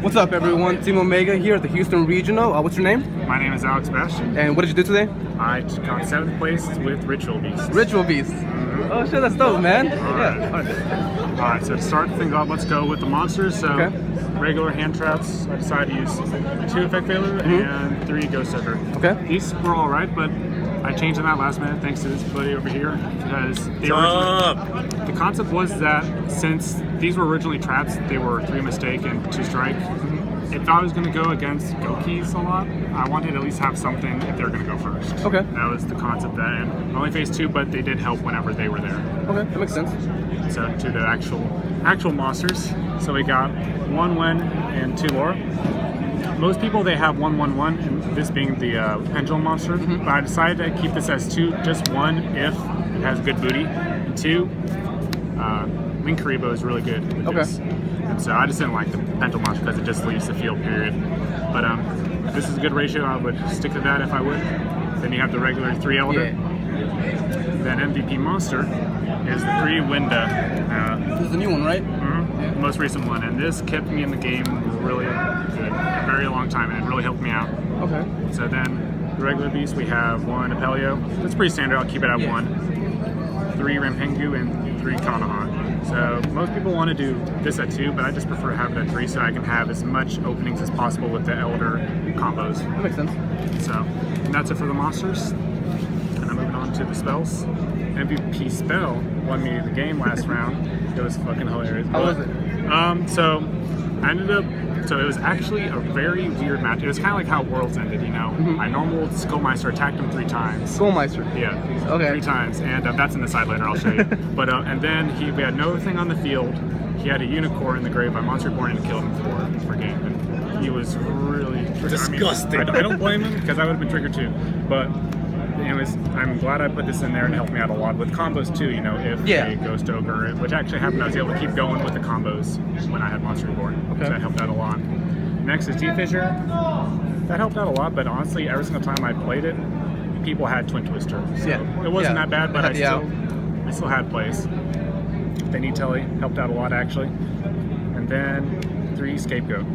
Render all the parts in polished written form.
What's up, everyone? Team Omega here at the Houston Regional. What's your name? My name is Alex Bastian. And what did you do today? I got 7th place with Ritual Beast. Ritual Beast. Oh shit, that's dope, man. Alright, so to start things off, let's go with the monsters. So, regular hand traps, I decided to use 2 Effect Failure and 3 Ghost Sucker. Okay. These were alright, but I changed in that last minute thanks to this buddy over here because the concept was that since these were originally traps, they were 3 mistake and 2 strike. If I was going to go against Gokis a lot, I wanted to at least have something if they were going to go first. Okay. That was the concept that, and I only faced 2, but they did help whenever they were there. Okay, that makes sense. So to the actual monsters, so we got 1 win and 2 lore. Most people, they have 1-1-1, and this being the pendulum monster, but I decided to keep this as 2, just 1 if it has good booty, and 2, Link Karibo is really good with this. And so I just didn't like the pendulum monster because it just leaves the field, period. But this is a good ratio. I would stick to that if I would. Then you have the regular 3 Elder. Then MVP monster is the 3 Winda. This is the new one, right? The most recent one, and this kept me in the game really good, a very long time, and it really helped me out. Okay. So then, the regular beast, we have 1 Apelio. That's pretty standard. I'll keep it at 1. 3 Rampengu and 3 Konoha. So most people want to do this at 2, but I just prefer to have it at 3 so I can have as much openings as possible with the Elder combos. That makes sense. So, and that's it for the monsters. And I'm moving on to the spells. MVP spell won me the game last round. It was fucking hilarious. How was it? So I ended up. So it was actually a very weird match. It was kind of like how Worlds ended, you know. I normal Skullmeister attacked him 3 times. Skullmeister. Yeah. Okay. 3 times, and that's in the side later. I'll show you. But and then we had no thing on the field. He had a unicorn in the grave by Monster Reborn and killed him for game. And he was really disgusting. I don't blame him because I would have been triggered too. But anyways, I'm glad I put this in there and it helped me out a lot with combos too. You know, if a Ghost Ogre, which actually happened, I was able to keep going with the combos when I had Monster Reborn. Okay. So that helped out a lot. Next is T-Fissure. That helped out a lot, but honestly, every single time I played it, people had Twin Twister. So it wasn't that bad, but I still had plays. Then Telly helped out a lot actually. And then 3 Scapegoat.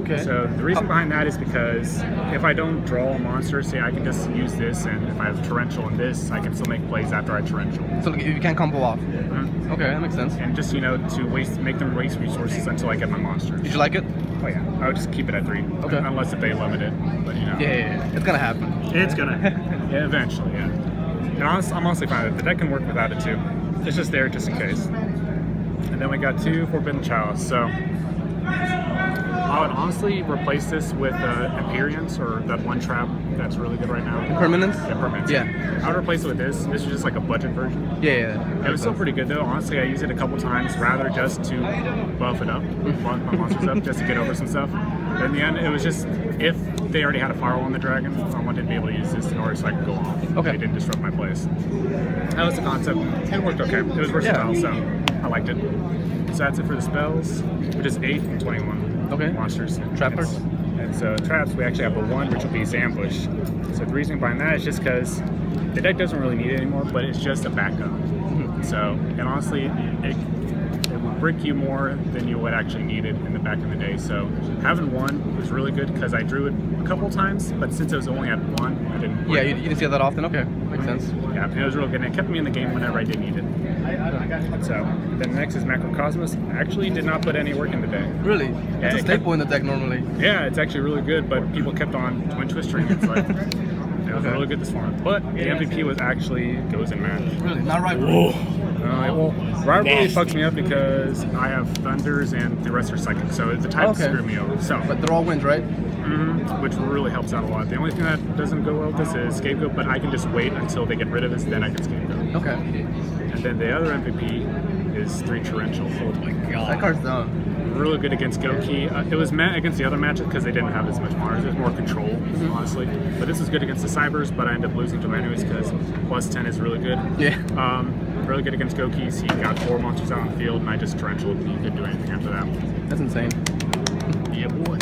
Okay. So the reason behind that is because if I don't draw a monster, say I can just use this, and if I have Torrential in this, I can still make plays after I Torrential. So you can't combo off. Okay, that makes sense. And just, you know, to make them waste resources until I get my monster. Did you like it? Oh yeah, I would just keep it at 3. Okay. Unless if they limit it, but you know. Yeah. It's gonna happen. It's gonna eventually, And I'm honestly fine with it. The deck can work without it too. It's just there just in case. And then we got 2 Forbidden Chalice. So I would honestly replace this with Empyreans, or that 1 trap that's really good right now. Impermanence? Impermanence. Yeah. I would replace it with this. This is just like a budget version. Yeah. It was still pretty good though. Honestly, I used it a couple times rather just to buff it up, buff my monsters up, just to get over some stuff. But in the end, it was just, if they already had a firewall on the dragon, I wanted to be able to use this in order so I could go off. Okay. They didn't disrupt my plays. That was the concept. It worked okay. It was versatile, so I liked it. So that's it for the spells, which is 8 and 21. Monsters. Trappers. And so traps, we actually have a 1, which will be Ambush. So the reason behind that is just because the deck doesn't really need it anymore, but it's just a backup. So, and honestly, it will brick you more than you would actually need it in the back of the day. So having 1 was really good because I drew it a couple times, but since it was only at 1, I didn't. Yeah, you didn't see that often. Okay, makes sense. Yeah, it was real good, and it kept me in the game whenever I did need it. So then next is Macrocosmos. I actually did not put any work in the deck. Really? It's a staple in the deck normally. Yeah, it's actually really good, but people kept on Twin Twistering. It's like, it was really good this one. But the MVP was actually Goes in Match. Really? Not Rivalry? Rivalry fucks me up because I have Thunders and the rest are Psychic, so the types screw me over. So, but they're all wins, right? Which really helps out a lot. The only thing that doesn't go well with this is Scapegoat, but I can just wait until they get rid of this, then I can Scapegoat. Okay. And then the other MVP is 3 Torrential. Oh my god. That card's dumb. Really good against Goki. It was met against the other matches because they didn't have as much Mars. There's more control, honestly. But this is good against the Cybers, but I ended up losing to them anyways because +10 is really good. Yeah. Really good against Gokis. He got 4 monsters out on the field, and I just Torrentialed, and he couldn't do anything after that. That's insane. Yeah, boy.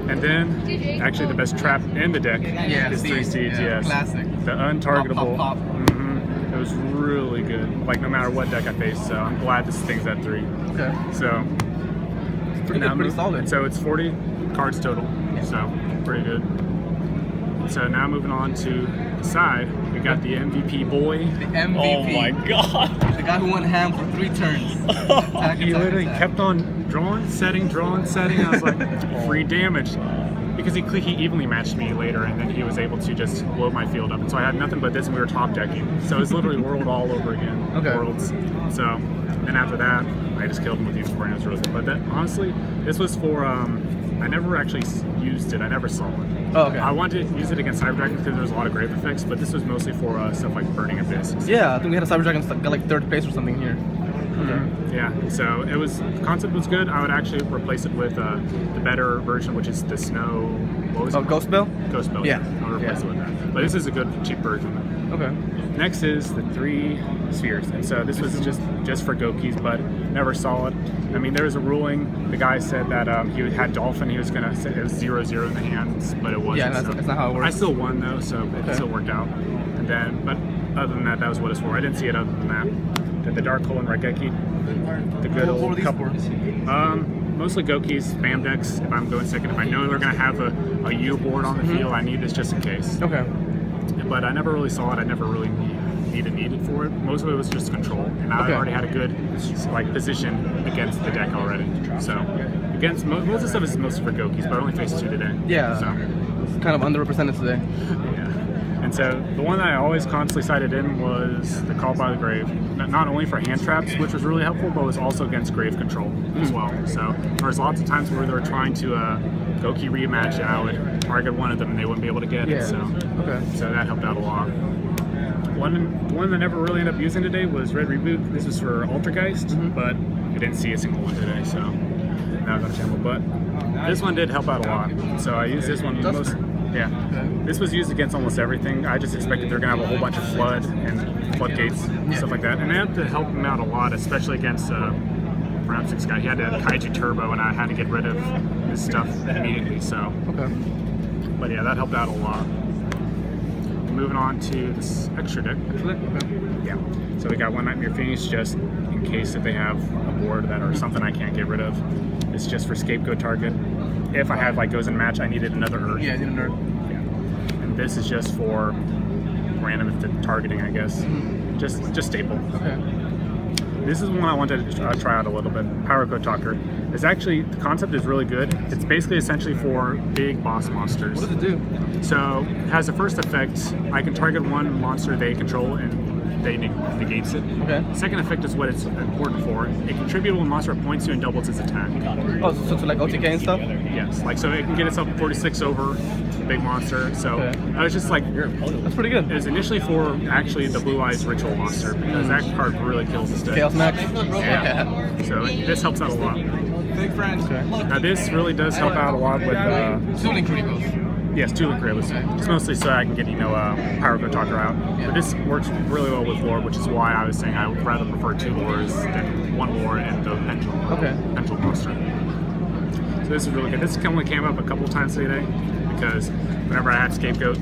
And then, actually the best trap in the deck is 3 Seeds, yes. Classic. The untargetable. Pop. It was really good, like no matter what deck I faced, so I'm glad this thing's at 3. Okay. So, pretty solid. So it's 40 cards total, so pretty good. So now moving on to the side, we got the MVP boy. The MVP. Oh my god. The guy who went ham for 3 turns. He literally kept on drawing, setting. I was like, free damage. Because he evenly matched me later, and then he was able to just blow my field up. And so I had nothing but this, and we were top decking. So it was literally world all over again. Okay. Worlds. So then after that, I just killed him with Unicorn, and it was really good. But that, honestly, this was for, I never actually used it. I never saw it. Oh, okay. I wanted to use it against Cyber Dragons because there was a lot of grave effects, but this was mostly for stuff like Burning Abyss. Yeah, I think we had a Cyber Dragon got like 3rd place or something here. Okay. Yeah, so it was, the concept was good. I would actually replace it with the better version, which is the Snow, what was it? Ghost Bell? Ghost Bell. Yeah. I'll replace it with that. But this is a good, cheap version. Okay. Next is the 3 spheres, and so this was just for Gokis, but never saw it. I mean, there was a ruling. The guy said that he had Dolphin. He was gonna say it was 0-0 in the hands, but it wasn't. Yeah, that's not how it works. I still won though, so it still worked out. And then, but other than that, that was what it's for. I didn't see it other than that. Then the Dark Hole and Raigeki, the good What were old these couple. Mostly Gokis, spam decks. If I'm going second, if I know they're gonna have a U board on the field, I need this just in case. Okay. But I never really saw it. I never really needed for it. Most of it was just control, and I already had a good like position against the deck already. So against most of the stuff is mostly for Gokis, but I only faced 2 today. Yeah. So It's kind of underrepresented today. yeah. And so the one that I always constantly cited in was the Call by the Grave. Not only for hand traps, which was really helpful, but was also against grave control as well. So there was lots of times where they were trying to Goki rematch, and I would target one of them and they wouldn't be able to get it. So so that helped out a lot. One that never really ended up using today was Red Reboot. This was for Altergeist, but I didn't see a single one today, so now I'm gonna channel. But this one did help out a lot. So I used this one most. Yeah, this was used against almost everything. I just expected they're gonna have a whole bunch of flood and floodgates and stuff like that, and I had to help him out a lot, especially against perhaps this guy. He had a Kaiju Turbo, and I had to get rid of his stuff immediately. So, but yeah, that helped out a lot. Moving on to this extra deck. Yeah. So we got one Nightmare Phoenix just in case if they have a board that or something I can't get rid of. It's just for scapegoat target. If I have like goes in match, I needed another Earth. Yeah, I need an Earth. Yeah. And this is just for random targeting, I guess. Just staple. Okay. This is one I wanted to try out a little bit. Power Code Talker. It's actually, the concept is really good. It's basically essentially for big boss monsters. What does it do? So it has the first effect, I can target one monster they control and they negates it. Okay. Second effect is what it's important for. It contributes when monster points you and doubles its attack. Oh, so to like OTK and stuff? Yes, like so it can get itself 46 over the big monster. So I was just like, that's pretty good. it was initially for actually the Blue Eyes Ritual monster because that card really kills this deck. Chaos Max? Yeah. So this helps out a lot. Big friends. Okay. Now this really does help out a lot with Tooling Creepers. yes, Tooling Creepers. It's mostly so I can get Power Code Talker out. But this works really well with lore, which is why I was saying I would rather prefer 2 lores than 1 lore and the Pendulum monster. So this is really good. This only came up a couple of times today because whenever I had Scapegoat,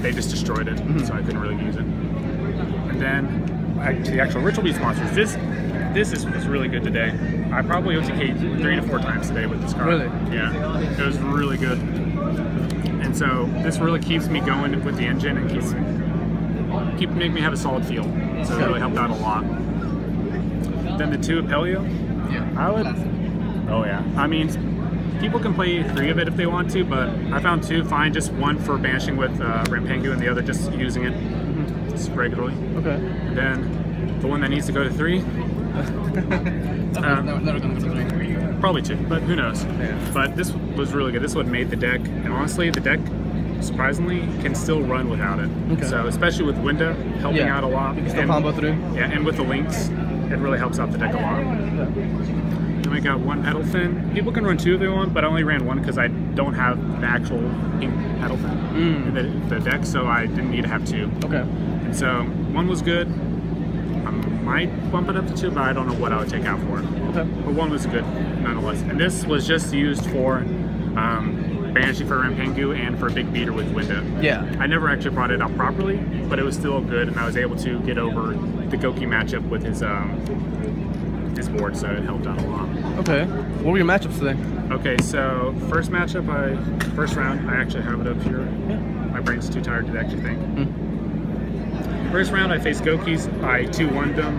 they just destroyed it, so I couldn't really use it. And then to the actual Ritual Beast monsters, this was really good today. I probably OTK'd 3 to 4 times today with this card. Really? Yeah, it was really good. And so this really keeps me going with the engine and keep making me have a solid field. So it really helped out a lot. Then the 2 Apelio. Yeah. I would. Oh yeah. I mean, people can play 3 of it if they want to, but I found 2 fine. Just 1 for banishing with Rampengu, and the other just using it just regularly. Okay. And then the one that needs to go to 3. Never gonna go to 3. Probably 2, but who knows? Yeah. But this was really good. This is what made the deck, and honestly, the deck surprisingly can still run without it. Okay. So especially with Winda helping out a lot. You can still combo through. Yeah, and with the links, it really helps out the deck a lot. Then we got 1 Petal Fin. People can run 2 if they want, but I only ran 1 because I don't have the actual pink Petal Fin in the deck, so I didn't need to have 2. Okay. And so 1 was good. I might bump it up to 2, but I don't know what I would take out for it. Okay. But 1 was good, nonetheless. And this was just used for banishing for Rampengu and for a big beater with Winda. Yeah. I never actually brought it out properly, but it was still good, and I was able to get over the Goki matchup with his board, so it helped out a lot. Okay. What were your matchups today? Okay, so first round, I actually have it up here. Yeah. My brain's too tired to actually think. First round, I faced Gokis. I 2-1'd them.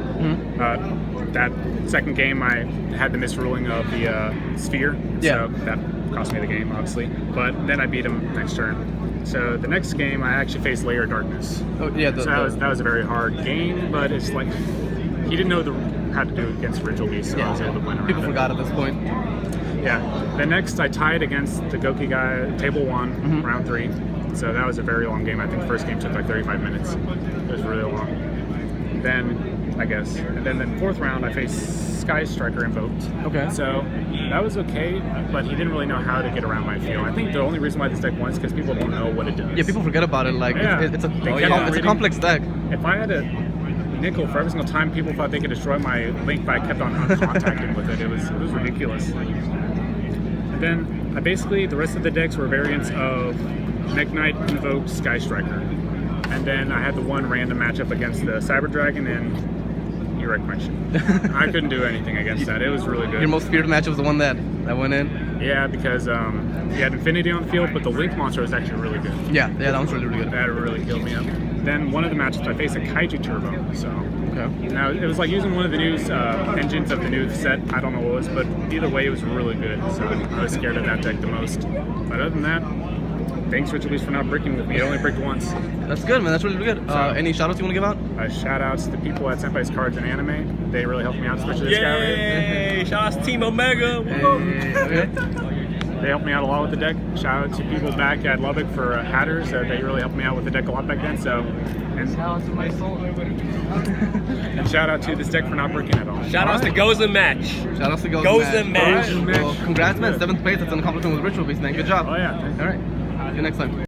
That second game, I had the misruling of the sphere, so that cost me the game, obviously. But then I beat him next turn. So the next game, I actually faced Layer of Darkness. Oh yeah, that was a very hard game, but it's like he didn't know how to do it against Ritual Beast, so I was able to win. People forgot at this point. Yeah. Then next, I tied against the Goki guy, table 1, round 3. So that was a very long game. I think the first game took like 35 minutes. It was really long. Then, I guess, and then the fourth round, I faced Sky Striker Invoked. Okay. So that was okay, but he didn't really know how to get around my field. I think the only reason why this deck won is because people don't know what it does. Yeah, people forget about it. Like, it's a complex deck. If I had a nickel for every single time people thought they could destroy my Link, but I kept on contacting with it. It was ridiculous. And then the rest of the decks were variants of Mech Knight, Invoked, Sky Striker. And then I had the one random matchup against the Cyber Dragon, and you wrecked my shit. I couldn't do anything against that. It was really good. Your most feared matchup was the one that went in? Yeah, because he had Infinity on the field, but the Link monster was actually really good. Yeah, that was really good. That really killed me up. Then one of the matchups I faced a Kaiju Turbo, so... Okay. Now, it was like using one of the new engines of the new set. I don't know what it was, but either way, it was really good. So I was scared of that deck the most. But other than that, thanks, Ritual Beast, for not bricking with me. It only bricked once. That's good, man. That's really good. Any shout-outs you want to give out? Shout-outs to the people at Senpai's Cards and Anime. They really helped me out, especially this guy right here. Yay! Shout-outs to Team Omega! They helped me out a lot with the deck. Shout out to people back at Lubbock for Hatters. They really helped me out with the deck a lot back then. And shout out to my soul. And shout out to this deck for not breaking at all. Shout outs to Gozen Match. Shout outs to Gozen Match. Well, congrats, man. 7th place. That's an accomplishment with Ritual Beast, man. Good job. Oh, yeah. All right. See you next time.